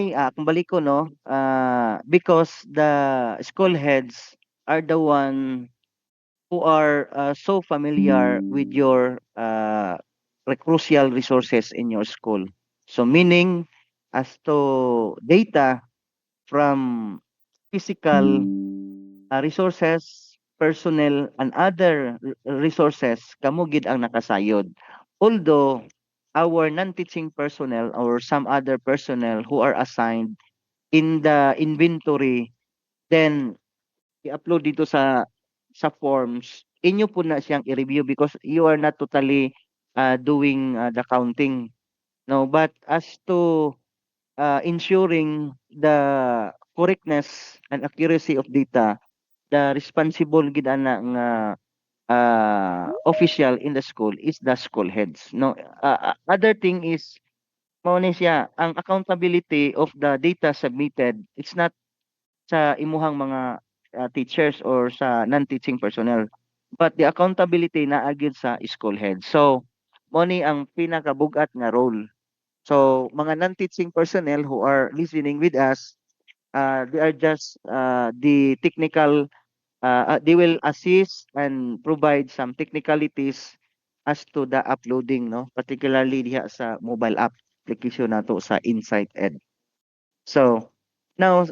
Kung balik ko no, because the school heads are the one who are so familiar with your crucial resources in your school. So meaning as to data from physical resources, personnel, and other resources, kamo gid ang nakasayod. Although our non-teaching personnel or some other personnel who are assigned in the inventory, then i-upload dito sa forms, inyo po na siyang i-review because you are not totally doing the counting. No, but as to ensuring the correctness and accuracy of data, the responsible gid ana nga official in the school is the school heads. No, other thing is mao ni siya ang accountability of the data submitted. It's not sa imuhang mga teachers or sa non-teaching personnel. But the accountability na agid sa school head. So, mo ni ang pinakabugat nga role. So, mga non-teaching personnel who are listening with us, they are just the technical, they will assist and provide some technicalities as to the uploading, no? Particularly diha sa mobile app application nato sa Insight Ed. So, now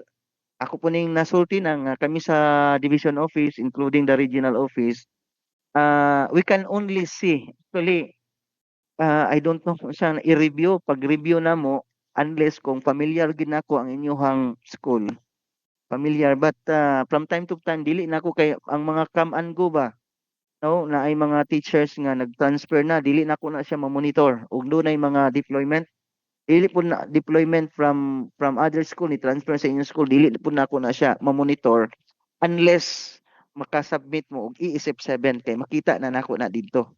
ako po ning nasulti ng kami sa division office including the regional office, we can only see actually I don't know kung saan i-review pag-review namo unless kung familiar gid nako ang inyong school familiar but from time to time dili nako kay ang mga come and go ba no na ay mga teachers nga nag-transfer na dili nako na siya ma-monitor ug dunay mga deployment dili po na deployment from other school ni transfer sa inyong school dili po na ako na siya ma-monitor unless makasubmit mo og ESF 7 kay makita na nako na didto.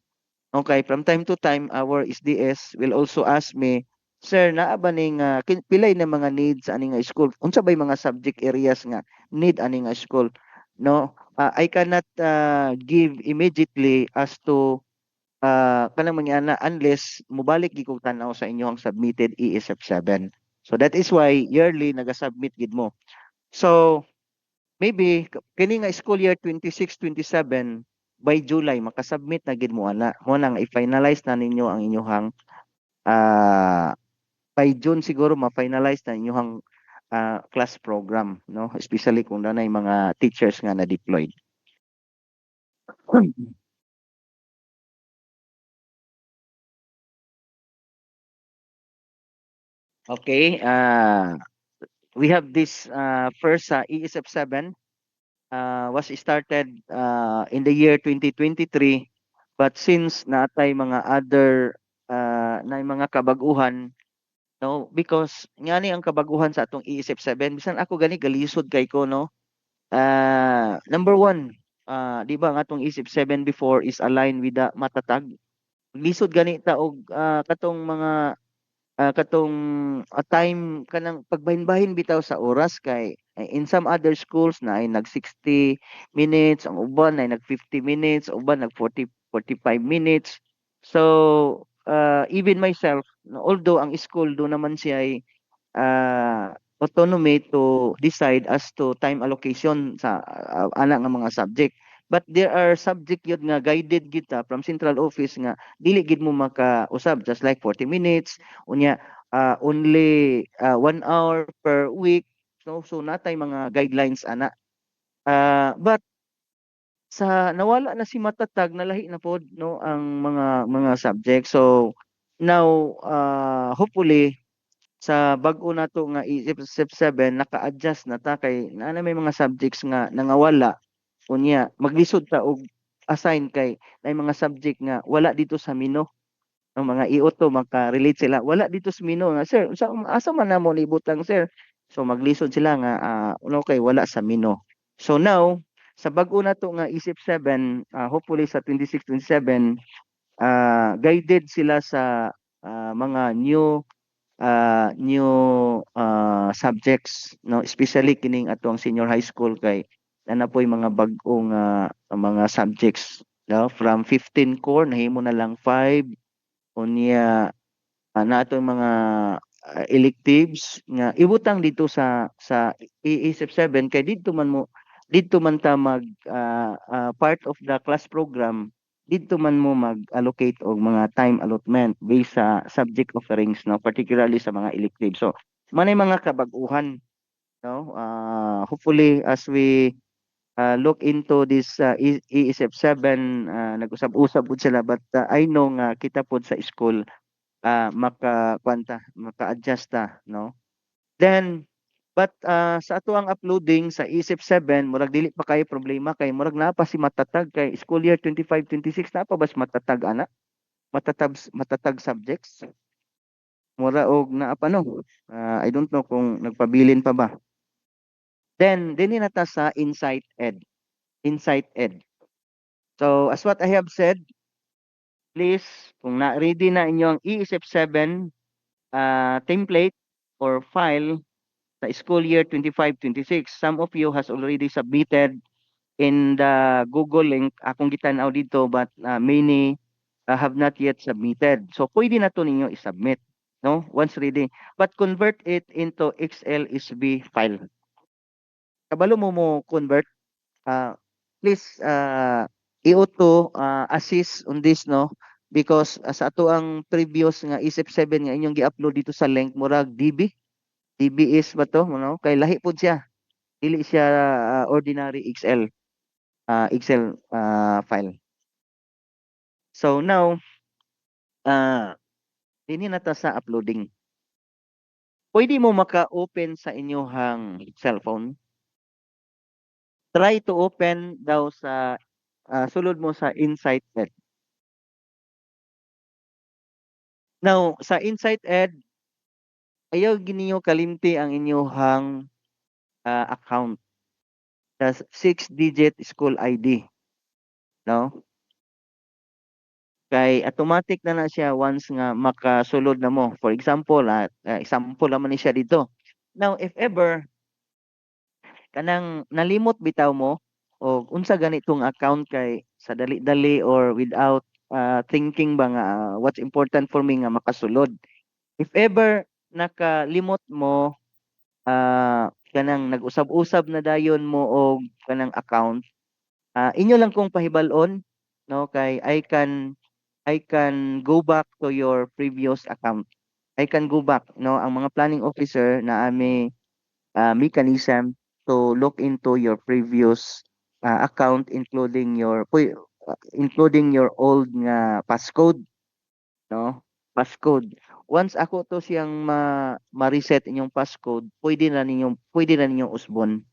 Okay, from time to time our SDS will also ask me, sir naa ba ning pilay na mga needs ani nga school? Unsa bay mga subject areas nga need ani nga school? No, I cannot give immediately as to kanang mangyana unless mubalik gyud kog tan-aw sa inyong submitted ESF7. So that is why yearly naga-submit gid mo. So maybe kini nga school year 26-27 by July makasubmit na gid mo ana. Mo nang i-finalize na ninyo ang inyong uh, by June siguro ma-finalize na inyong class program, no? Especially kung nanay mga teachers nga na deployed. Okay, we have this first ESF7 was started in the year 2023 but since natay mga other na mga kabaguhan no because ngani ang kabaguhan sa atong ESF7 bisan ako gani galisod kay ko no number one di ba ang atong ESF7 before is aligned with the matatag lisod gani ta og katong mga katong time kanang pagbahin-bahin bitaw sa oras kay in some other schools na ay nag 60 minutes, ang uban ay nag 50 minutes, uban nag 45 minutes. So even myself, although ang school do naman siya ay autonomy to decide as to time allocation sa ana nga mga subject. But there are subject yun nga guided kita from central office nga dili gid mo makausab just like 40 minutes unya only 1 hour per week so natay mga guidelines ana but sa nawala na si matatag nalahi na pod no ang mga subject so now hopefully sa bag-o nato nga isip 7 naka-adjust na ta kay na may mga subjects nga nangawala unya maglisod ta og assign kay na mga subject nga wala dito sa mino ang mga IOTO maka-relate sila wala dito sa mino nga sir asa man namo libutang sir so maglisod sila nga ano kay wala sa mino so now sa bag-o nato nga isip 7 hopefully sa 26-27 guided sila sa mga new subjects no especially kining atong senior high school kay na po'y mga bag-ong mga subjects no from 15 core nahimo na lang 5 unya na atong mga electives nga ibutang dito sa iisip 7 kay didto man ta part of the class program didto man mo mag-allocate og mga time allotment based sa subject offerings no particularly sa mga electives. So manay mga kabag-uhan no hopefully as we look into this ESF 7 nag-usab-usab pud sila but I know nga kita pod sa school maka-adjust ta no. Then but sa ato ang uploading sa ESF 7 murag dili pa kay problema kay murag naa pa si matatag kay school year 25-26 na pa bas matatag ana matatag subjects mura og naa pa no. I don't know kung nagpabilin pa ba. Then dinhi na ta sa Insight Ed. So as what I have said, please kung na-ready na inyong ESF 7 template or file sa school year 25-26, some of you has already submitted in the Google link akong gitan-aw dito but many have not yet submitted. So pwede na to ninyo i-submit no once ready but convert it into XLSB file. Kabalo mo convert please i-auto assist on this no because sa ato ang previous nga isip 7 nga inyong gi-upload dito sa link murag DB is ba to no kay lahi pud siya dili siya ordinary Excel file. So now dinhi na ta sa uploading. Pwede mo maka-open sa inyong cellphone. Try to open daw sa sulod mo sa Insight Ed. Now, sa Insight Ed, ayaw giniyo kalimti ang inyong account. Sa 6-digit school ID. No? Kay automatic na siya once nga makasulod na mo. For example, example naman ni siya dito. Now, if ever, kanang nalimot bitaw mo, o unsa ganitong account kay sa dali-dali or without thinking ba nga what's important for me nga makasulod. If ever nakalimot mo kanang nag-usab-usab na dayon mo og kanang account inyo lang kung pahibal-on no kay I can go back to your previous account. I can go back no ang mga planning officer na may mechanism to look into your previous account including your old nga passcode no passcode once ako to siyang ma-reset inyong passcode pwede na ninyong usbon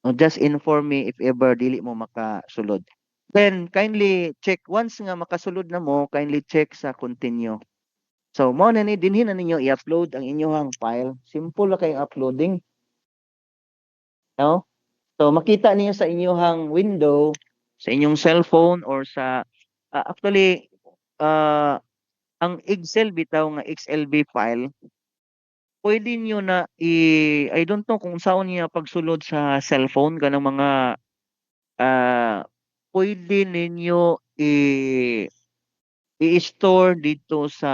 no, just inform me if ever dili mo makasulod then kindly check once nga makasulod na mo kindly check sa continue so mo na ni dinhi na ninyo i-upload ang inyong file simple lang kay uploading no so makita niyo sa inyong window sa inyong cellphone or sa actually ang Excel bitaw nga XLB file pwede niyo na I don't know kung saan niya pagsulod sa cellphone kanang mga pwede ninyo i-store dito sa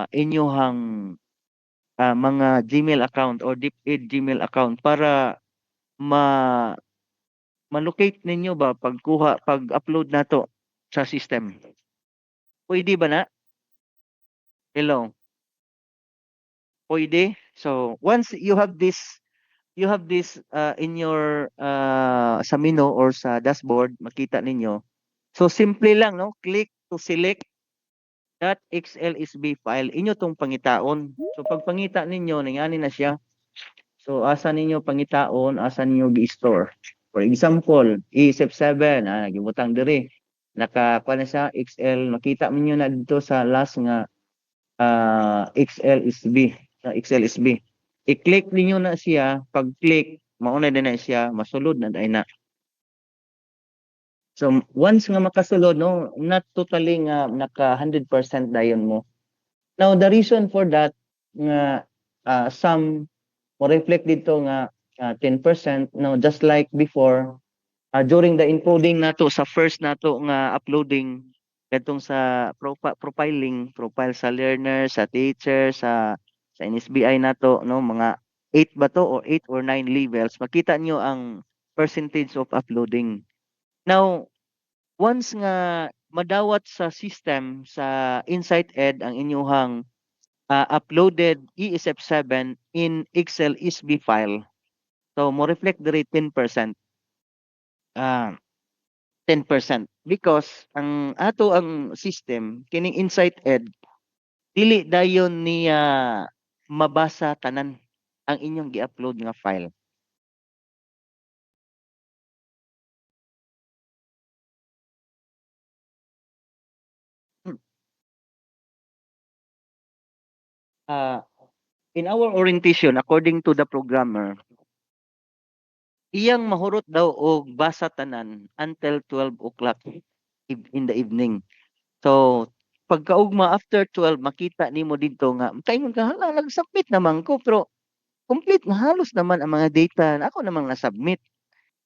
inyong mga Gmail account or DepEd Gmail account para ma-locate ninyo ba pag-upload nato sa system. Pwede ba na? Hello. Pwede. So once you have this in your sa menu or sa dashboard makita ninyo. So simple lang no, click to select that XLSB file inyo tong pangitaon. So pag pangita ninyo ningani na siya. So asa ninyo pangitaon, asa ninyo gi-store. For example, ESF 7 gibutang diri. Naka na siya XL makita ninyo na dito sa last nga XLSB sa XLSB. I-click ninyo na siya, pag-click mauna din na siya, masulod na dai na. So once nga makasulod no, not totally nga naka 100% dayon mo. Now the reason for that nga some mo reflect dito nga 10% no just like before during the encoding nato sa first nato nga uploading katong sa profiling profile sa learner sa teacher sa sa NSBI nato no mga 8 ba to or 8 or 9 levels, makita nyo ang percentage of uploading. Now, once nga madawat sa system sa Insight Ed ang inyong uploaded ESF7 in Excel SB file. So mo reflect the rate 10%. Ah, 10% because ang system kining Insight Ed dili dayon niya mabasa tanan ang inyong gi-upload nga file. Hmm. Ah, in our orientation according to the programmer, iyang mahurot daw og basa tanan until 12 o'clock in the evening. So pagkaugma after 12 makita nimo didto nga kaingon ka hala nag-submit naman ko pero complete nga halos naman ang mga data na ako namang na-submit.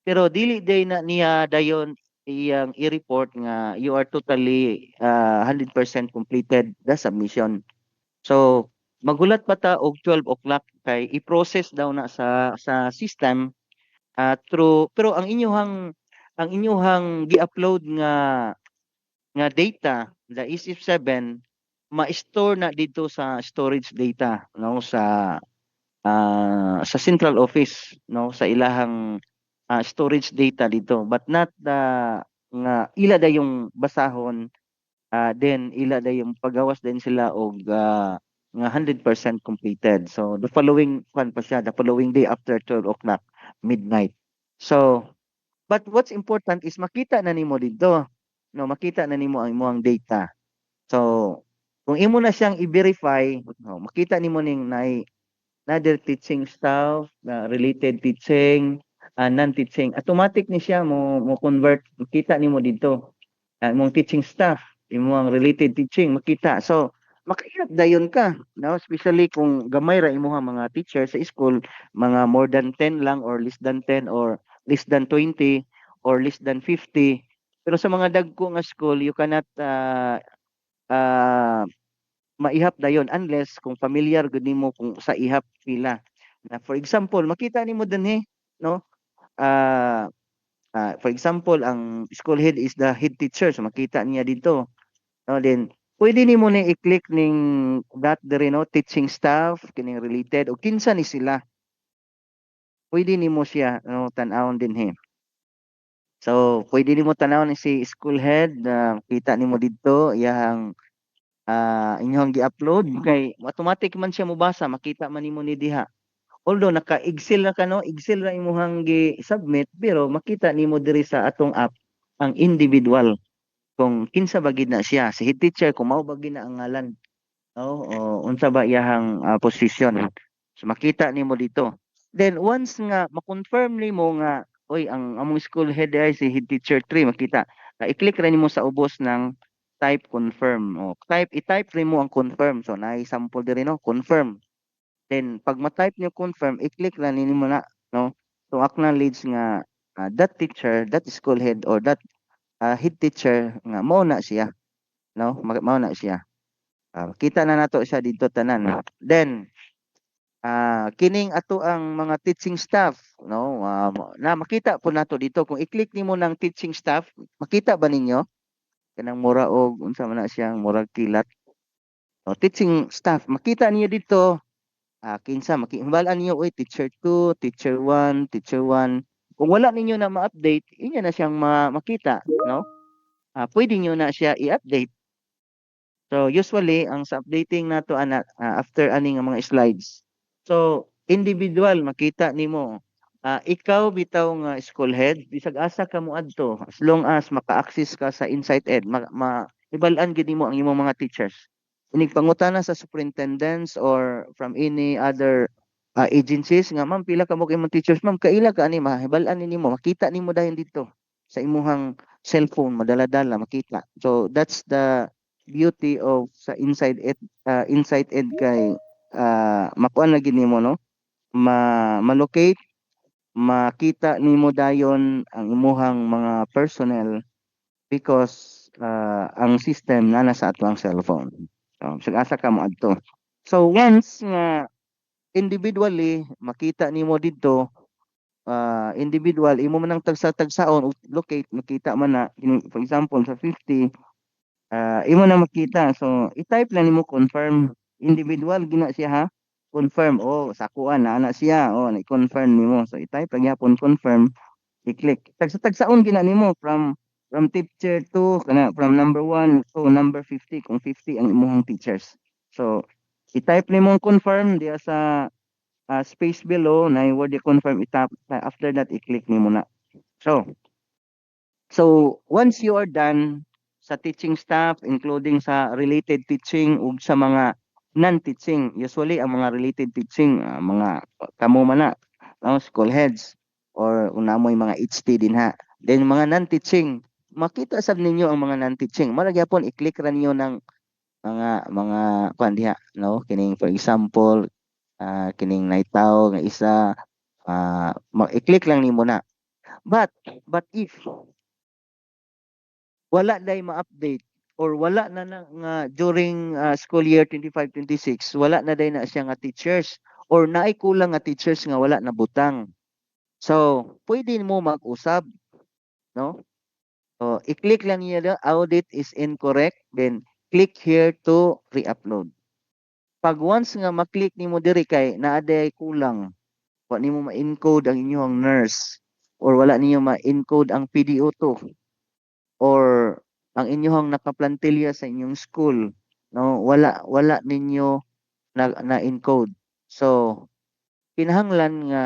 Pero dili day na niya dayon iyang i-report nga you are totally 100% completed the submission. So magulat pa ta og 12 o'clock kay i-process daw na sa system through pero ang inyong gi-upload nga data the ECF7 ma-store na dito sa storage data no sa central office no sa ilahang storage data dito but not the nga ila da yung basahon then ila da yung pagawas din sila og nga 100% completed so the following kwan pa siya the following day after 12 o'clock midnight so but what's important is makita na nimo dito no makita na nimo ang imong data so kung imo na siyang i-verify no, makita nimo ning another teaching staff, related teaching, non-teaching. Automatic ni siya mo convert, makita nimo dito. Mong teaching staff, imong related teaching, makita. So, makailap dayon ka. No? Especially kung gamay ra imong mga teacher sa school, mga more than 10 lang or less than 10 or less than 20 or less than 50. Pero sa mga dagko nga school, you cannot uh, maihap dayon unless kung familiar gud nimo kung sa ihap pila na for example makita nimo dinhi no ah for example ang school head is the head teacher so makita niya dito no then pwede nimo ni i-click ning that there no teaching staff kining related o kinsa ni sila pwede nimo siya no tan-awon dinhi so pwede nimo tan-awon ni si school head kita nimo dito iyang inyong gi-upload kay automatic man siya mobasa makita man nimo ni diha although naka-Excel na ka no Excel ra imong gi-submit pero makita nimo diri sa atong app ang individual kung kinsa ba gid na siya si head teacher kung mao ba gid na ang ngalan no o unsa ba iyahang position so makita nimo dito then once nga ma-confirm nimo nga oy ang among school head ay si head teacher 3 makita i-click ra nimo sa ubos ng type confirm o i-type nimo ang confirm so naay sample diri no confirm then pag ma-type niyo confirm i-click ra nimo na no to acknowledge nga that teacher that school head or that head teacher nga mao na siya no mao na siya. Kita na nato siya dito tanan. Then kining ato ang mga teaching staff no na makita po nato dito kung i-click nimo ng teaching staff makita ba ninyo kanang mura og unsa man na siyang murag kilat no teaching staff makita niyo dito kinsa makihibalaan niyo oy teacher 2 teacher 1 teacher 1 kung wala ninyo na ma-update inya na siyang makita no pwede niyo na siya i-update. So usually ang sa updating nato after ani nga mga slides. So individual makita nimo ikaw bitaw nga school head bisag asa ka mo adto as long as maka-access ka sa Insight Ed ibalaan gid nimo ang imong mga teachers. Inig pangutana sa superintendents or from any other agencies nga ma'am pila ka mo kay imong teachers ma'am kaila ka ani mahibalaan nimo makita nimo dayon dito sa imong cellphone madala-dala makita. So that's the beauty of sa Insight Ed kay makuan lagi nimo no ma-locate makita nimo dayon ang imuhang mga personnel because ang system na nasa ato ang cellphone so asa ka mo adto So once nga individually makita nimo didto, individual imo man ang tagsa-tagsaon locate makita man na for example sa 50, imo na makita. So i-type lang nimo confirm, individual gina siya ha. Confirm, oh sa kuan na ana siya, oh na-confirm nimo. So i-type lang yapon confirm, i-click. Tagsa-tagsaon gina nimo from teacher to kana from number 1 to number 50 kung 50 ang imong teachers. So i-type nimo confirm diya sa space below na yung word i-confirm, itap. After that i-click nimo na. So once you are done sa teaching staff including sa related teaching ug sa mga non-teaching, usually ang mga related teaching mga kamo man na school heads or unamoy mga HT din ha. Then mga non-teaching, makita sab ninyo ang mga non-teaching. Mara gyapon i-click ra niyo ng mga kuan diha no, kining for example kining naitaw nga isa, i-click lang nimo na. But if wala day ma-update or wala na nga during school year 25-26, wala na day na siya nga teachers or naay kulang nga teachers nga wala na butang. So, pwede mo mag-usab, no? So, i-click lang niya na audit is incorrect, then click here to re-upload. Pag once nga maklik nimo diri kay naa day kulang, wa nimo ma-encode ang inyong nurse or wala niyo ma-encode ang PDO2 or ang inyong nakaplantilya sa inyong school, no, wala ninyo na-encode. So kinahanglan nga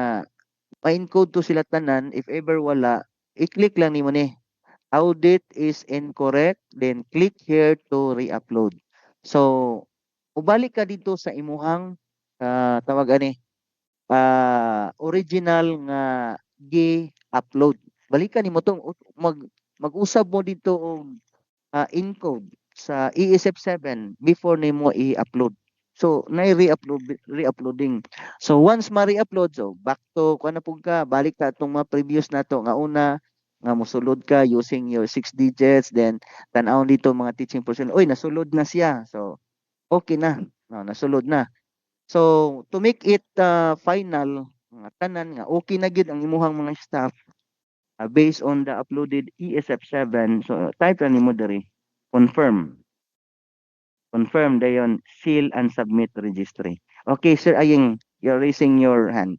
ma-encode to sila tanan. If ever wala, i-click lang nimo ni audit is incorrect, then click here to re-upload. So ubalik ka dito sa imuhang tawag ani original nga gi-upload. Balikan nimo tong mag-usab mo dito og encode sa ESF7 before nimo i-upload. So nay re-uploading. So once ma-re-upload, so back to kuan na pud ka, balik ta atong mga previous nato nga una nga mosulod ka using your 6 digits, then tan-awon dito mga teaching personnel, oy nasulod na siya. So okay na. No, nasulod na. So to make it final, tanan nga okay na gyud ang imuhang mga staff based on the uploaded ESF7. So type lang nimo diri confirm. Confirm dayon seal and submit registry. Okay, Sir Aying, you're raising your hand.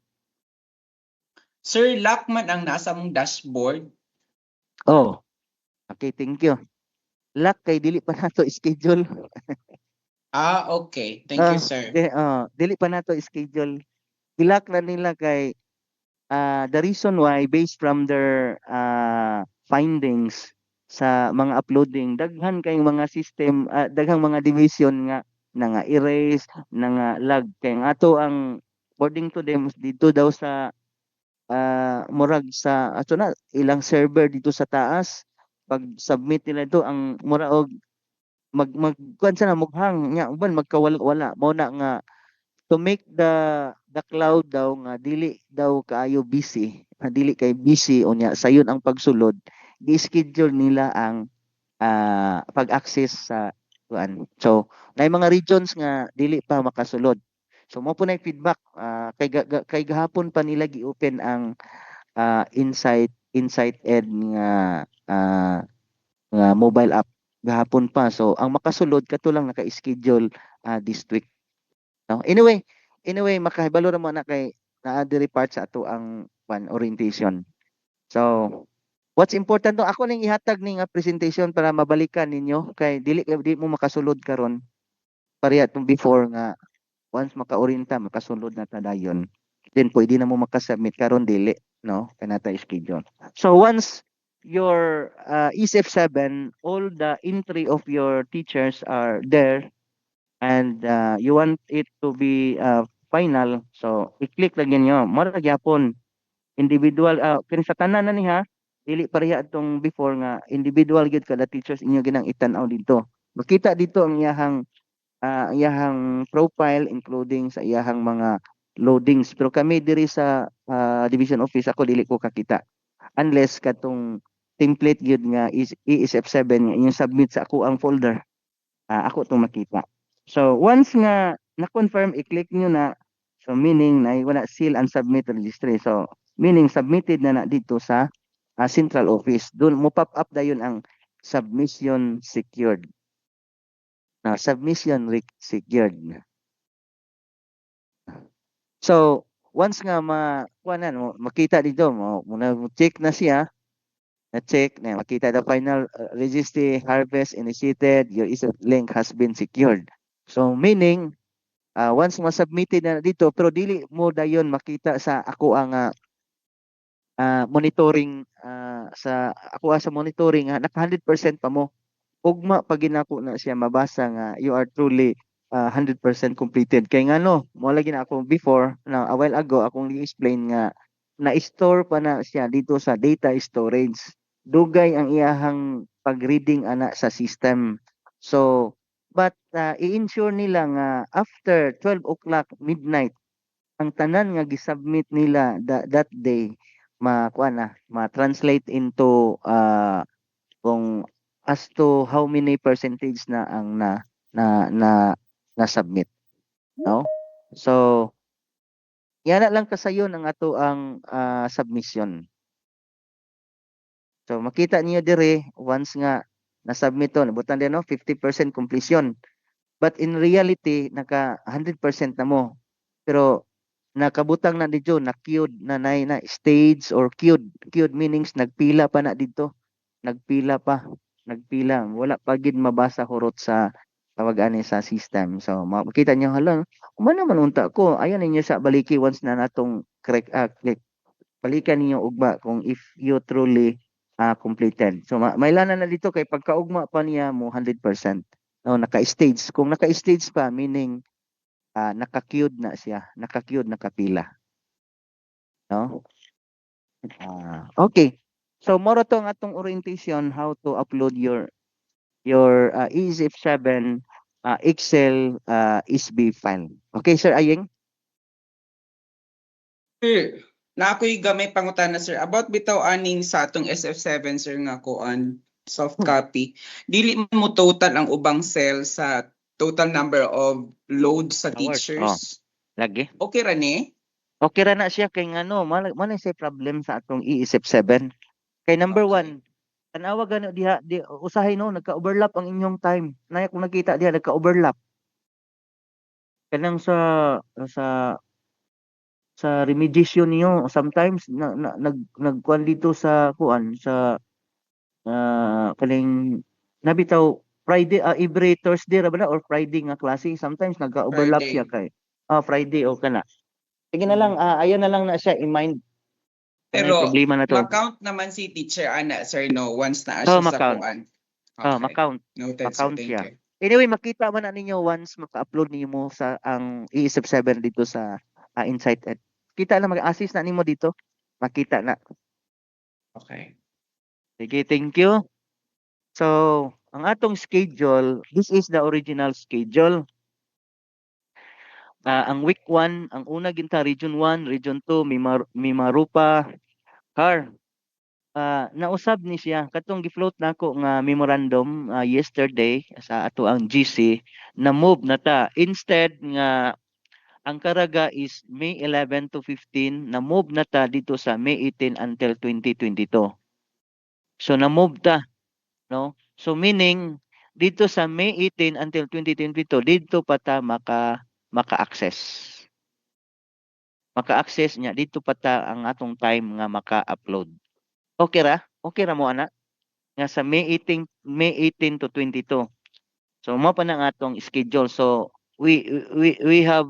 Sir, lock man ang nasa mong dashboard. Oh, okay, thank you. Lock kay dili pa nato schedule. Okay. Thank you, sir. Dili pa nato schedule. Ilak na nila kay the reason why based from their findings sa mga uploading, daghan kay mga system, daghang mga division nga na nga erase, na nga lag kay nga ato ang according to them dito daw sa murag sa ato na ilang server dito sa taas pag submit nila ito ang mura og mag kuan sa na mughang nya uban magkawala-wala mao na nga to make the cloud daw nga dili daw kaayo busy, dili kay busy unya sayon ang pagsulod, gi-schedule nila ang pag-access sa kuan. So nay mga regions nga dili pa makasulod. So mo po na feedback kay gahapon pa nila gi-open ang Insight Ed nga mobile app gahapon pa. So ang makasulod kato lang naka-schedule this week. No? Anyway, makahibalo ra mo na kay naa diri part sa ato ang orientation. So, what's important to ako ning ihatag ning presentation para mabalikan ninyo kay dili mo makasulod karon. Pareha tong before nga once maka-orienta makasulod na ta dayon. Then pwede na mo makasubmit karon dili, no? Kanata schedule. So once your ESF7, all the entry of your teachers are there and you want it to be final, so i-click lang ninyo mara gyapon individual kini sa tanan na ni ha, dili pareha atong before nga individual gyud kada teachers inyo ginang itan-aw dito. Makita dito ang iyahang profile including sa iyahang mga loadings, pero kami diri sa division office ako dili ko kakita unless katong template gyud nga is ESF7 nga inyong submit sa ako ang folder, ako itong makita. So once nga na-confirm, i-click nyo na. So meaning na wala seal and submit registry. So meaning submitted na dito sa central office. Doon mo pop up dayon ang submission secured. Submission secured. So once nga makita dito mo check na siya, na-check na makita the final registry harvest initiated, your link has been secured. So meaning once ma-submitted na dito pero dili mo dayon makita sa ako ang monitoring sa ako sa monitoring naka 100% pa mo ugma pag ginako na siya mabasa nga you are truly 100% completed kay ngano mo lagi na ako before na a while ago akong i-explain nga na-store pa na siya dito sa data storage, dugay ang iyahang pag-reading ana sa system. So but i-ensure nila nga after 12 o'clock midnight ang tanan nga gisubmit nila that day ma-translate into kung as to how many percentage na ang na submit, no? So yan na lang kasayon ang ato ang submission. So makita niyo dire once nga na-submit to nabutan din no 50% completion. But in reality naka 100% na mo. Pero nakabutang na dito na queued na na stage or queued. Queued meanings nagpila pa na dito. Nagpila wala pa gid mabasa hurot sa tawag ani sa system. So makita niyo hala man naman unta ko ayan ninyo sa baliki once na natong correct click balikan ninyo ugma kung if you truly completed. So may lana na dito kay pagkaugma pa niya mo 100%. No, naka-stage. Kung naka-stage pa meaning naka-queued na siya, naka-queued, nakapila. No? Okay. So moro to ang atong orientation how to upload your EZF7 Excel SB file. Okay, Sir Ayeng? Sir, na ako'y gamay pangutana sir about bitaw aning sa atong SF7 sir nga kuan soft copy. Dili mo total ang ubang cell sa total number of load sa Hours. teachers. Lagi. Okay ra ni? Okay ra na siya kay ngano, man say problem sa atong ESF7. Kay number Okay. one, tanawa gani diha di usahay no nagka-overlap ang inyong time. Naya kung nakita diha nagka-overlap. Kanang sa remediation niyo sometimes nagkuan dito sa kuan sa kaning nabitaw Friday every Thursday ra ba na or Friday nga klase sometimes nagka-overlap Friday. siya kay Friday o kana. Sige na lang ayan na lang na siya i-mind. Ano yung Pero problema na to? ma-count naman si teacher ana sir no once na siya sa Ma-count. kuan. Okay. Ma-count. Noted sir, Ma-count thank siya. you. Anyway, makita man na ninyo once maka-upload niyo sa ang ESF7 dito sa Insight Ed. Kita na mag-assist na nimo dito. Makita na. Okay. Sige, thank you. So, ang atong schedule, this is the original schedule. Ang week 1, ang una ginta Region 1, Region 2, Mimarupa, Car. Nausab ni siya katong gi-float nako nga memorandum yesterday sa ato ang GC na move na ta instead nga ang karaga is May 11 to 15 na move na ta dito sa May 18 until 2022. So na move ta no. So meaning dito sa May 18 until 2022 dito pa ta maka-access. Maka-access niya dito pa ta ang atong time nga maka-upload. Okay ra? Okay ra mo ana? Nga sa May 18 to 22. So mo pa na nga atong schedule. So we have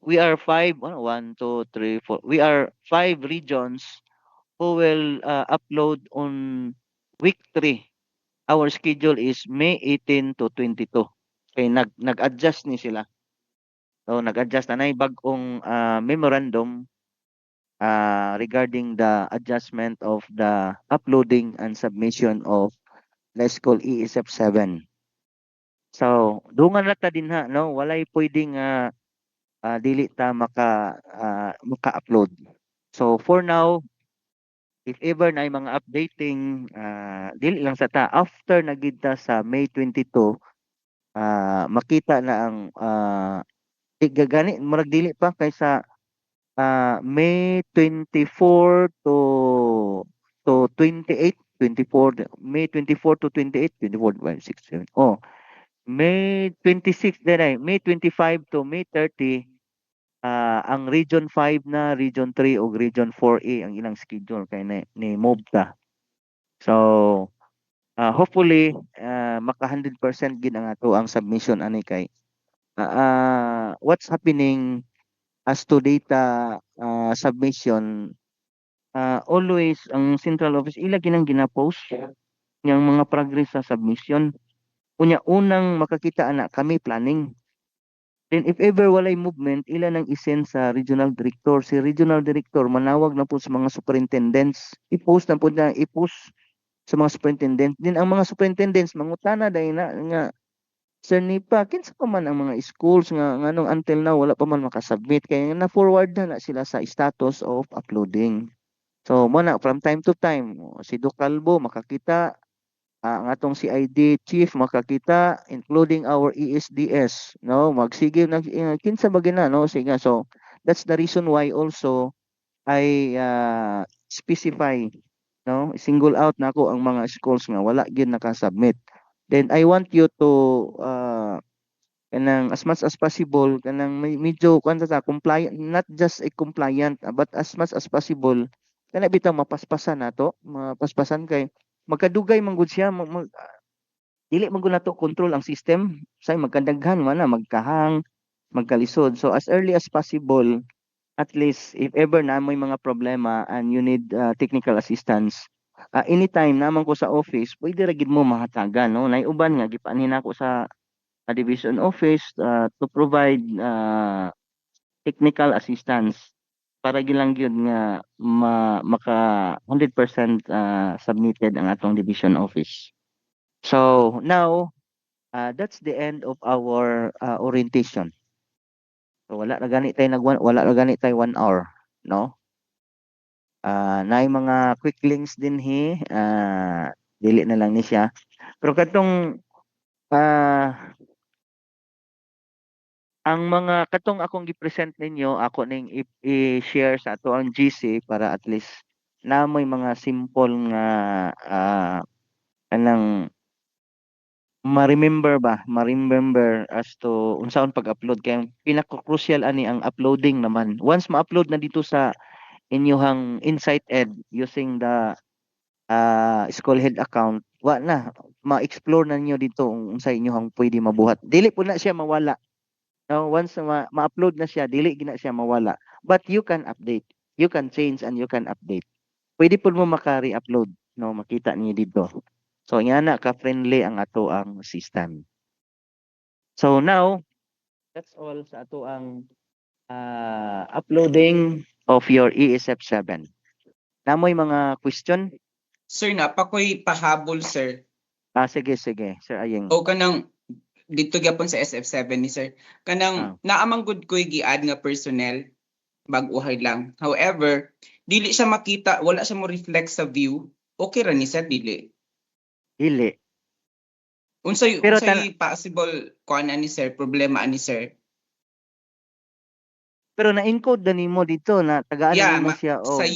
we are 5 1 2 3 4 we are 5 regions who will upload on week 3. Our schedule is May 18 to 22. Okay, nag-adjust ni sila. So nag-adjust na bag-ong memorandum regarding the adjustment of the uploading and submission of let's call ESF7. So, dungan lang ta din ha, no? Walay pwedeng dili ta maka-upload. So, for now, if ever na mga updating, dili lang sa ta. After nagid ta sa May 22, makita na ang gani murag dili pa kaysa May 24 to 28, 24, May 24 to 28, 24, 5, 6, 7. Oh, May 26 din May 25 to May 30 ang Region 5 na, Region 3 o Region 4A ang ilang schedule kay ni MOBTA. So, hopefully maka 100% gid ang ato ang submission ani kay what's happening as to data submission, always ang central office ila ginang gina-post yang mga progress sa submission. Unya unang makakita ana kami planning. Then if ever walay movement, ila nang isend sa regional director. Si regional director manawag na po sa mga superintendents. I-post na po na i-post sa mga superintendents. Then ang mga superintendents mangutana dahil na nga Sir Nipa, kinsa pa man ang mga schools nga nganong until now wala pa man makasubmit kaya na-forward na sila sa status of uploading. So mo na from time to time si Doc Calvo makakita, ang atong CID chief makakita including our ESDS no magsige nag kinsa ba gina no sige so that's the reason why also I specify no single out nako ang mga schools nga wala gyud nakasubmit. Then I want you to kanang as much as possible kanang medyo kuan ta compliant, not just a compliant but as much as possible kana bitaw mapaspasan nato mapaspasan kay magkadugay man gud siya dili man gud nato control ang system say magkadaghan man na magkahang magkalisod. So as early as possible, at least if ever na may mga problema and you need technical assistance, anytime naman ko sa office pwede ra gid mo mahatagan no nay uban nga gipaanhin ako sa division office to provide technical assistance para gilang gyud nga maka 100% submitted ang atong division office. So now that's the end of our orientation. So wala na gani tayo wala na gani tayo 1 hour, no? Naay mga quick links din dili na lang ni siya. Pero katong ang mga katong akong gi-present ninyo ako ning i-share sa ato ang GC para at least na may mga simple nga kanang ma-remember as to unsaon pag-upload kay pinaka-crucial ani ang uploading naman. Once ma-upload na dito sa inyong Insight Ed using the Schoolhead account, wa na ma-explore na niyo dito unsa inyong pwede mabuhat. Dili po na siya mawala. No, once ma-upload na siya, dili gina siya mawala. But you can update. You can change and you can update. Pwede po mo maka-re-upload, no, makita niyo dito. So na ka-friendly ang ato ang system. So now, that's all sa ato ang uploading of your ESF7. Namoy mga question? Sir, napakoy pahabol, sir. Sige, Sir Ayeng. O kanang dito gyapon sa SF7 ni sir. Kanang naamang good ko'y gi-add nga personnel bag-uhay lang. However, dili siya makita, wala siya mo reflect sa view. Okay ra ni sir, dili. Dili. Unsay Pero possible kuan ani sir, problema ani sir? Pero na-encode na nimo dito na tagaan na nimo siya sa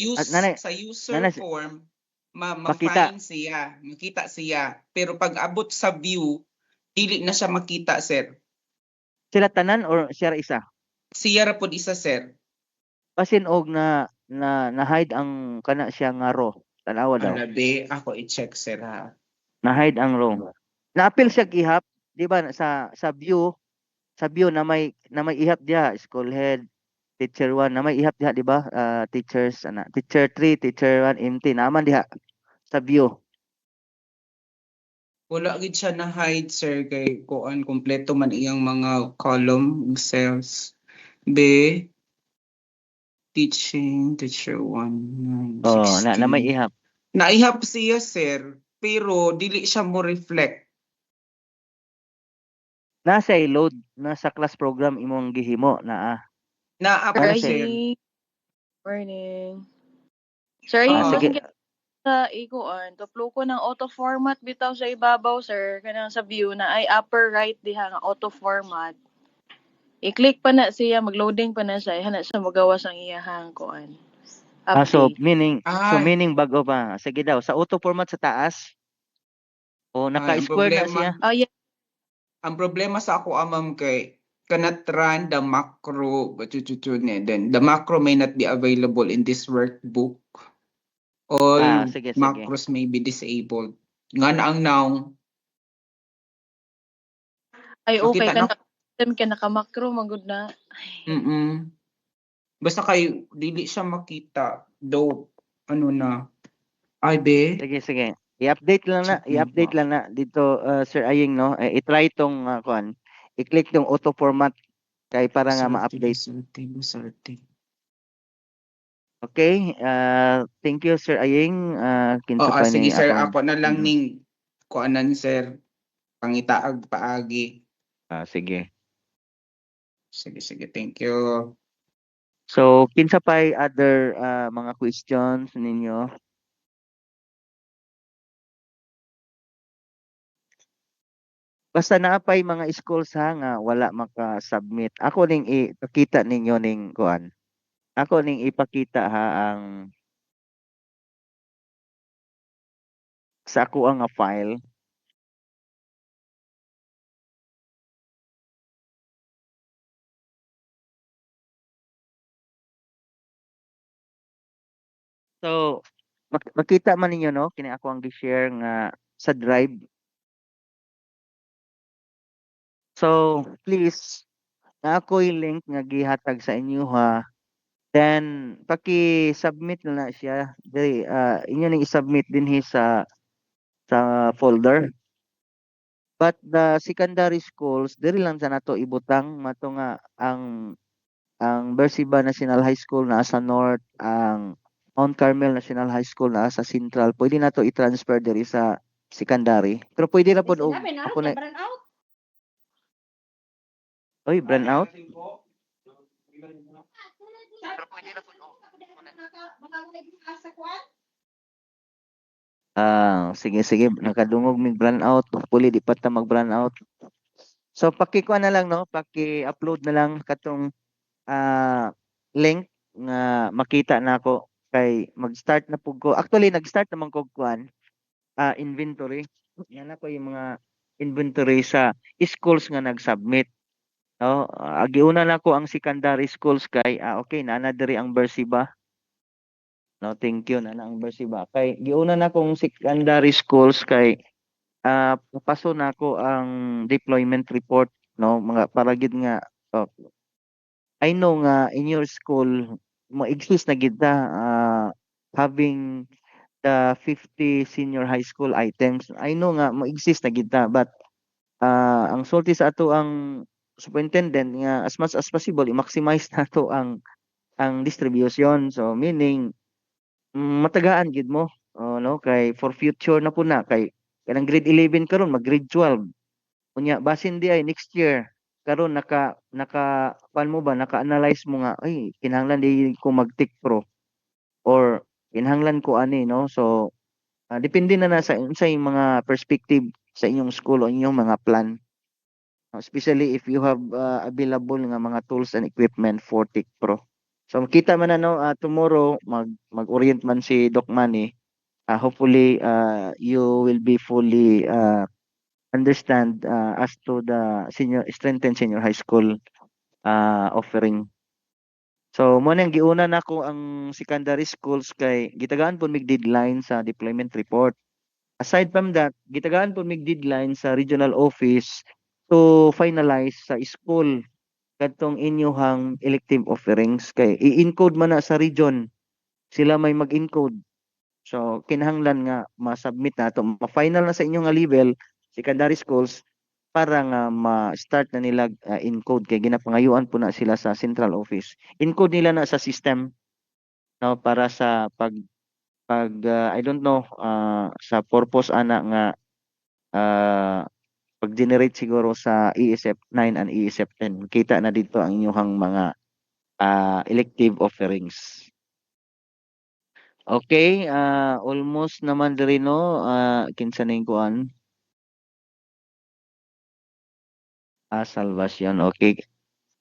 sa user form ma-find siya, makita siya. Pero pag abot sa view, dili na siya makita, sir. Sila tanan or siya isa? Siya ra pod isa, sir. Basin og na hide ang kana siya nga row. Tanawa daw. Arabe, ako i-check, sir, ha. Na hide ang row. Na-appeal siya ihap, di ba sa view na may ihap diha Schoolhead teacher 1 na may ihap diha di ba teachers teacher 3 teacher 1 empty naman diha sa view. Wala gid siya na hide, sir, kay kuan kompleto man iyang mga column cells. B teaching teacher 1 na may ihap. Naihap siya, sir, pero dili siya mo reflect. Nasa load nasa class program imong gihimo naa. Naa pa, sir. Morning. Sir, sige. sa ikuan, tuplo ko ng auto format bitaw sa ibabaw sir, kanang sa view na ay upper right diha nga auto format. I-click pa na siya, mag-loading pa na siya, hana siya magawas ang iyahang kuan. So Update. meaning bago pa. Sige daw, sa auto format sa taas. O ang naka-square na siya. problema, Yeah. ang problema sa ako amam kay cannot run the macro then the macro may not be available in this workbook. All Sige. macros may be disabled. Nga na ang now. Ay okay, Makita na. system ka naka-macro, magud na. Basta kay dili siya makita. Though, ano na. Ay, be. Sige. I-update lang na dito Sir Aying no. I-try tong kuan. I-click tong auto format kay para nga ma-update. Busarte. Okay? Thank you Sir Aying. Kinsa pa sige ni sir, akong- ako na lang ning kuanan sir. Pangitaag paagi. Sige. Sige, thank you. So, kinsa pa'y other mga questions ninyo? Basta naapay mga schools ha nga wala maka-submit. Ako ning ipakita ninyo ning kuan. Ako ning ipakita ha ang sa ako ang file. So, makita man ninyo no kini ako ang gi-share nga sa Drive. So, please na ako'y link nga gihatag sa inyo ha. Then paki-submit na siya. Diri inyo ning i-submit dinhi sa folder. But the secondary schools diri lang sa nato ibutang mato nga ang Bersiba National High School naa sa North, ang Mount Carmel National High School naa sa Central. Pwede na to i-transfer diri sa secondary. Pero pwede na pod og ako na Oy, brand out. Sige, nakadungog mig brand out. Hopefully di pa ta mag brand out. So paki-kuha na lang no, paki-upload na lang katong link nga makita na ako kay mag-start na pug ko. Actually nag-start naman ko kuan inventory. Yan ako yung mga inventory sa schools nga nag-submit. No, giuna na ko ang secondary schools kay okay na diri ang Bersiba. No, thank you na ang Bersiba. Kay giuna na kong secondary schools kay papaso na ko ang deployment report no mga para gid nga I know nga in your school mo-exist na gid ta having the 50 senior high school items. I know nga mo-exist na gid ta but ang sulti sa ato ang superintendent nga as much as possible i-maximize nato ang distribution. So meaning matagaan gid mo no kay for future na puna kay kanang grade 11 karon mag grade 12 unya basin di ay next year karon kuan mo ba naka-analyze mo nga ay kinahanglan di ko mag-take pro or kinahanglan ko ani no. So depende na sa unsay mga perspective sa inyong school o inyong mga plan. Especially if you have available nga mga tools and equipment for Take Pro. So makita man na no tomorrow mag-orient man si Doc Manny. Hopefully you will be fully understand as to the strengthened senior high school offering. So mo nang giuna nako ang secondary schools kay gitagaan pud mig deadline sa deployment report. Aside from that, gitagaan pud mig deadline sa regional office to finalize sa school kadtong inyuhang elective offerings kay i-encode man na sa region. Sila may mag-encode. So kinahanglan nga ma-submit nato, ma-final na sa inyong nga level secondary schools para nga ma-start na nila encode kay ginapangayuan po na sila sa central office. Encode nila na sa system no para sa pag I don't know sa purpose ana nga pag-generate siguro sa ESF 9 and ESF 10. Kita na dito ang inyong mga elective offerings. Okay, almost naman diri no, kinsa ning kuan? Salvation. Okay.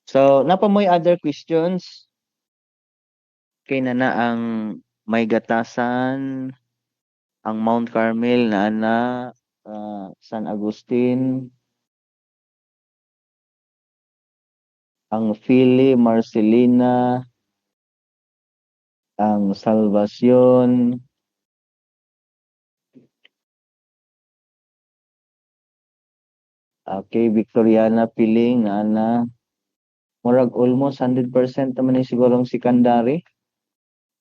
So, napamoy other questions? Kay na ang may gatasan, ang Mount Carmel na San Agustin, ang Fili Marcelina, ang Salvacion, okay, Victoriana Piling na murag almost 100% naman ni sigurong secondary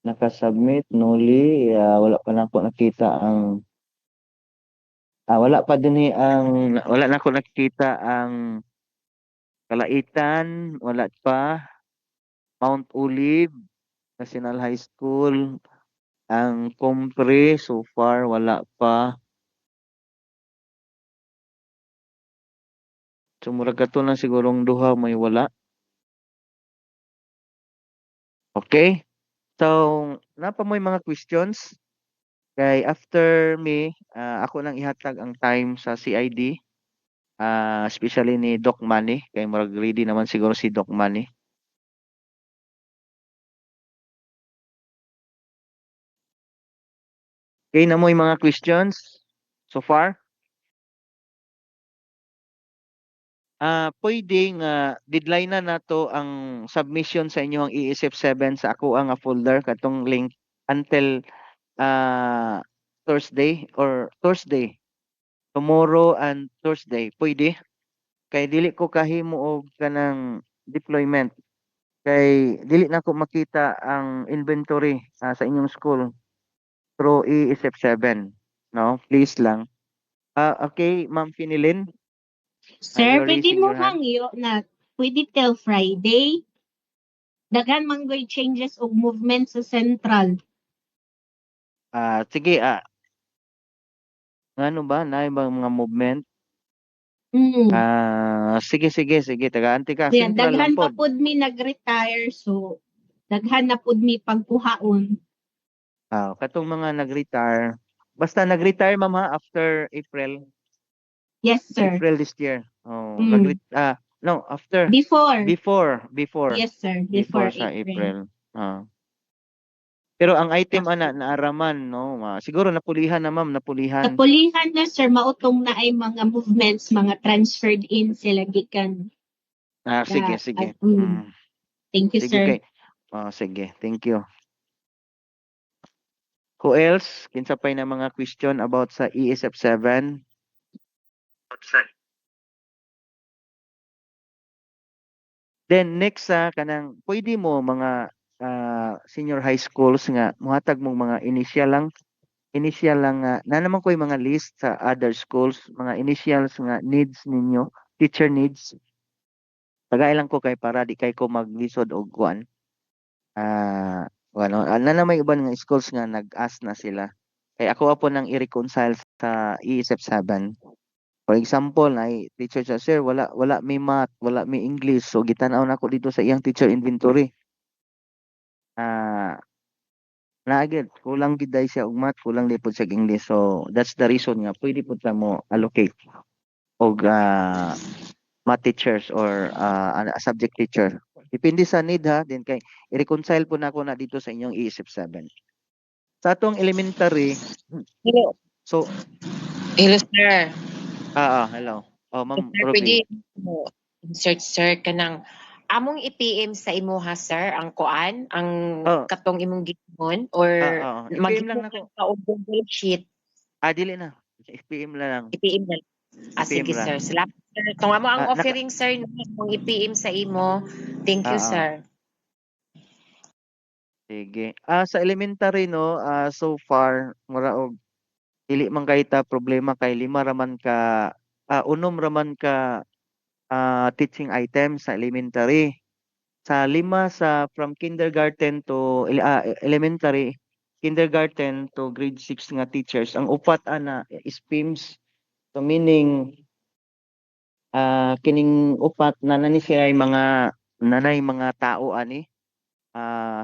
nakasubmit nuli, wala pa na ako nakita ang wala na ako nakita ang Kalaitan, wala pa. Mount Olive, National High School, ang Compre, so far wala pa. So murag kato na sigurong duha may wala. Okay? So, napa mo'y mga questions? Kay after me, ako nang ihatag ang time sa CID, especially ni Doc Manny, kay murag ready naman siguro si Doc Manny. Okay na mo'y mga questions so far? Pwedeng deadline na nato ang submission sa inyong ESF7 sa ako ang folder katong link until Thursday or Thursday. Tomorrow and Thursday. Pwede. Kay dili ko kahimo og kanang deployment. Kay dili na ko makita ang inventory sa inyong school through ESF7. No, please lang. Okay, Ma'am Finilin, Sir, you're pwede raising mo your hand. hangyo na pwede till Friday. Daghan manggoy changes og movement sa central. Sige, ano ba? Na bang mga movement? Mm. Sige. Taga-anti ka. Kaya Central lang daghan pa pod. pud mi nag-retire so daghan na pud mi pagkuhaon. Katong mga nag-retire. Basta nag-retire, ma'am, ha, after April. Yes, sir. April this year. Oh, Mm. no, after. Before. Before. Yes, sir. Before Before sa April. April. Pero ang item ana naaraman, no, siguro napulihan na, ma'am, napulihan. Kapulihan na, sir, mautong na ay mga movements, mga transferred in sila gikan. Sige. Thank you, Sige sir. kay. Sige. Thank you. Who else? Kinsa pay na mga question about sa ESF7? Then next kanang pwede mo mga senior high schools nga muhatag mong mga initial lang na naman ko yung mga list sa other schools, mga initials nga needs ninyo, teacher needs. Tagay lang ko kay para di kay ko maglisod og kuan. Na may iban nga schools nga nag-ask na sila. Kay ako po nang i-reconcile sa ESF7. For example, ay teacher sa sir, wala may math, wala may English. So gitanaw na ako dito sa iyang teacher inventory. Naagid, kulang gid day siya og math, kulang di pud sa English. So that's the reason nga pwede pud ta mo allocate og math teachers or subject teacher. Depende sa need ha, din kay i-reconcile po na ako na dito sa inyong ESF7. Sa atong elementary, Hello. so Hello, sir. hello. Ma'am Sir, Ruby. pwede mo insert, sir, kanang among i-PM sa imuha, sir, ang kuan, ang katong imong gihon or i-PM lang nako. Ka og Google Sheet. Dili na. i-PM lang. I-PM na. Sige, lang. sir. Salamat, sir. Kung amo ang offering, sir, mong i-PM sa imo. Thank you, sir. Sige. Sa elementary no, so far mura og dili man kay ta problema kay lima raman ka unom raman ka teaching items sa elementary. Sa lima from kindergarten to elementary, kindergarten to grade 6 nga teachers, ang upat ana is PIMS. So meaning kining upat na nani siya ay mga nanay mga tao ani.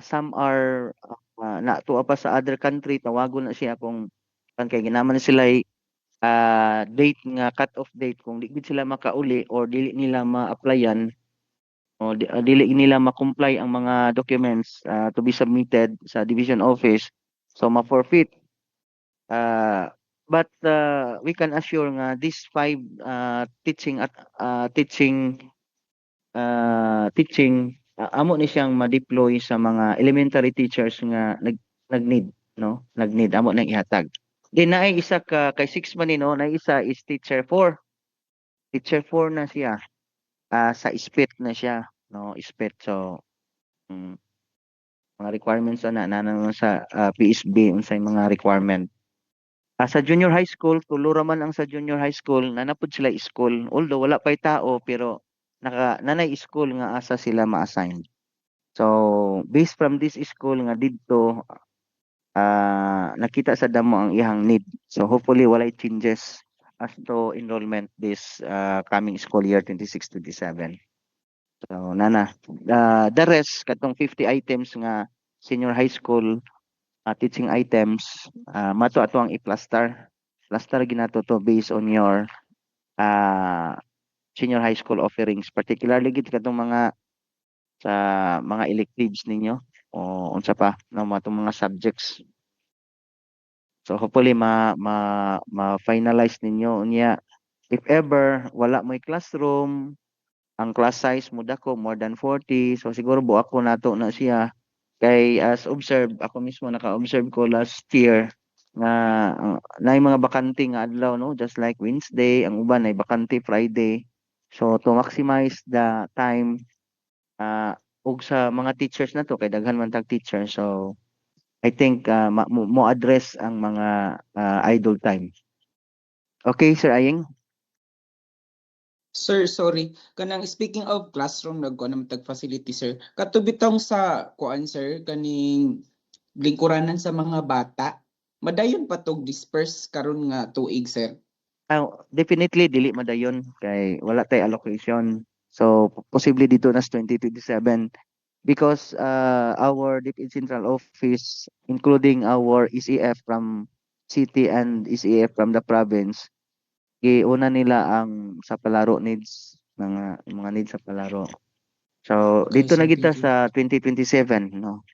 Some are natuwa pa sa other country, tawagon na siya kung kay ginaman sila date nga cut-off date kung di gid sila makauli or dili nila ma-applyan o dili nila ma-comply ang mga documents to be submitted sa division office, so ma-forfeit. But we can assure nga these 5 teaching amo ni siyang ma-deploy sa mga elementary teachers nga nag-need, no? Nag-need amo nang ihatag. Then naay isa ka kay 6 man ni, no, na isa is teacher 4. Teacher 4 na siya. Sa ISPET na siya, no, ISPET. So mga requirements na naman sa PSB unsay mga requirement. Sa junior high school, tulo raman ang sa junior high school, nanapod sila school. Although wala pa'y tao, pero nanay school nga asa sila ma-assign. So, based from this school nga didto, nakita sa damo ang ihang need. So, hopefully, walay changes as to enrollment this coming school year 26-27. So, the rest, katong 50 items nga senior high school teaching items, mato ato ang i-plaster. Plaster ginato to based on your senior high school offerings, particularly gid katong mga sa mga electives ninyo o unsa pa no matong mga subjects. So hopefully ma-finalize ninyo unya. If ever wala mo'y classroom, ang class size mo dako more than 40, so siguro buak ko nato na siya. Kay as observe, ako mismo naka-observe ko last year na na mga bakante nga adlaw, no, just like Wednesday, ang uban ay bakante Friday. So to maximize the time ug sa mga teachers na to kay daghan man tag teacher, so I think mo address ang mga idle time. Okay, Sir Aying? Sir, sorry. Kanang speaking of classroom, nagkuha naman tag facility, sir. Katubitong sa kuan, sir, kaning lingkuranan sa mga bata. Madayon pa tog disperse karon nga tuig, sir. Definitely dili madayon kay wala tay allocation. So possibly dito nas 2027 because our DepEd Central Office, including our ECF from city and ECF from the province, iuna nila ang sa palaro needs, mga needs sa palaro. So Okay, dito sir, na kita thank you. sa 2027, no.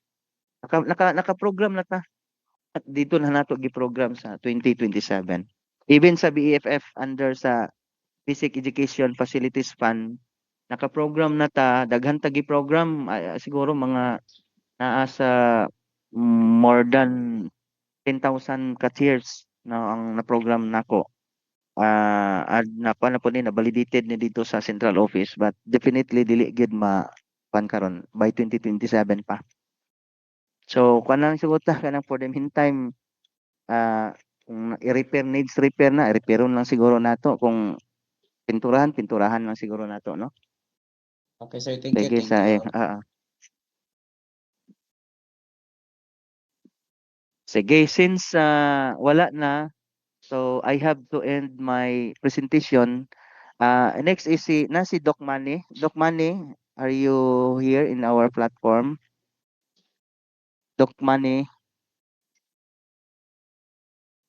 Naka-program na ta. At dito na nato gi-program sa 2027. Even sa BEFF under sa Basic Education Facilities Fund, naka-program na ta, daghan ta gi-program, siguro mga naa sa more than 10,000 ka-tiers na ang na-program nako. Na po ni na-validated ni dito sa central office, but definitely dili gid karon by 2027 pa. So kanang suguta kanang for the meantime kung i-repair needs repair na, i-repairon lang siguro nato, kung pinturahan lang siguro nato, no. Okay, sir, thank you, Sige thank you. Sige, since wala na, so I have to end my presentation. Next is si Doc Manny. Doc Manny, are you here in our platform? Doc Manny.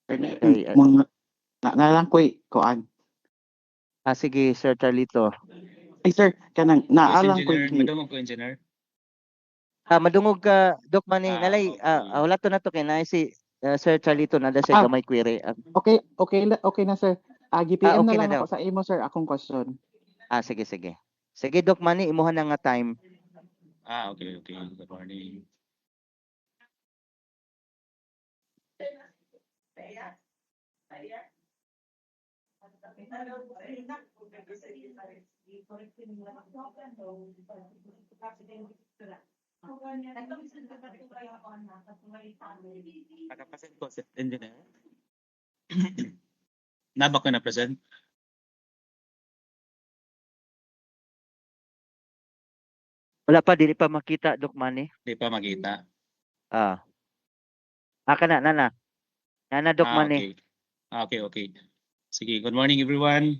Okay, nalang ko'y kuan. sige, Sir Charlito. Ay sir, kanang naalang ko'y Madungog ko, engineer. Madungog ka, Doc Manny. Ah, Nalay, okay. wala to na to kay na si Sir Charlito na siya gamay query. Okay na sir. GPM okay na lang na daw. ako sa imo sir akong question. Sige. Sige, Doc Manny, imuha na nga time. Okay. Good morning. Nakapresent po, engineer. Naba ko na present? Wala pa, dili pa makita, Doc Manny. Hindi pa makita. Kana, Nana, Doc Manny. Okay. Sige, good morning everyone.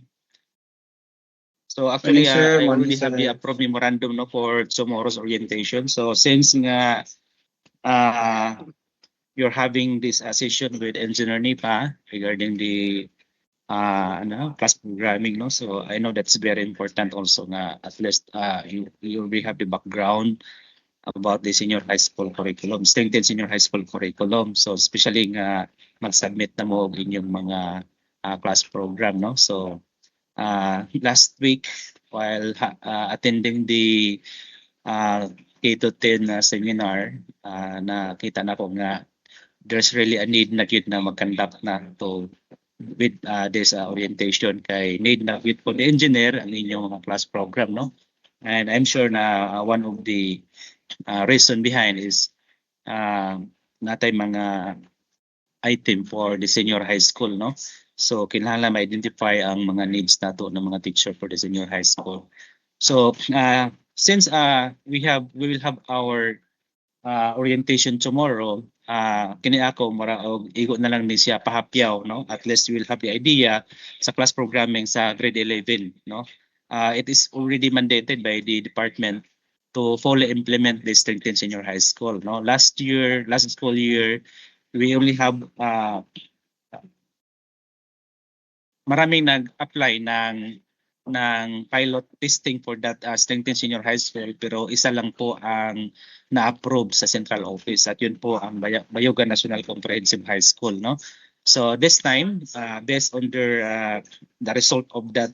So actually, Morning, sir. I Morning, already have sir. the approved memorandum for tomorrow's orientation. So since nga you're having this session with Engineer Nipa regarding the class programming, no? So I know that's very important also na at least you will have the background about the senior high school curriculum, strengthen senior high school curriculum. So especially nga mag-submit na mo og inyong mga class program, no? So last week while attending the K-10 seminar, nakita na ko nga there's really a need na yun na mag-conduct na to with this orientation kay need na with po the engineer ang inyong mga class program, no? And I'm sure na one of the reason behind is natay mga item for the senior high school, no? So kinahanglan ma-identify ang mga needs nato ng mga teacher for the senior high school. So since we will have our orientation tomorrow, kini ako og igo na lang ni siya pahapyaw, no? At least we will have the idea sa class programming sa grade 11, no? It is already mandated by the department to fully implement the strengthened senior high school, no? Last school year, we only have maraming nag-apply ng pilot testing for that strengthened senior high school, pero isa lang po ang na-approve sa central office at yun po ang Bayugan National Comprehensive High School, no? So this time, based on the result of that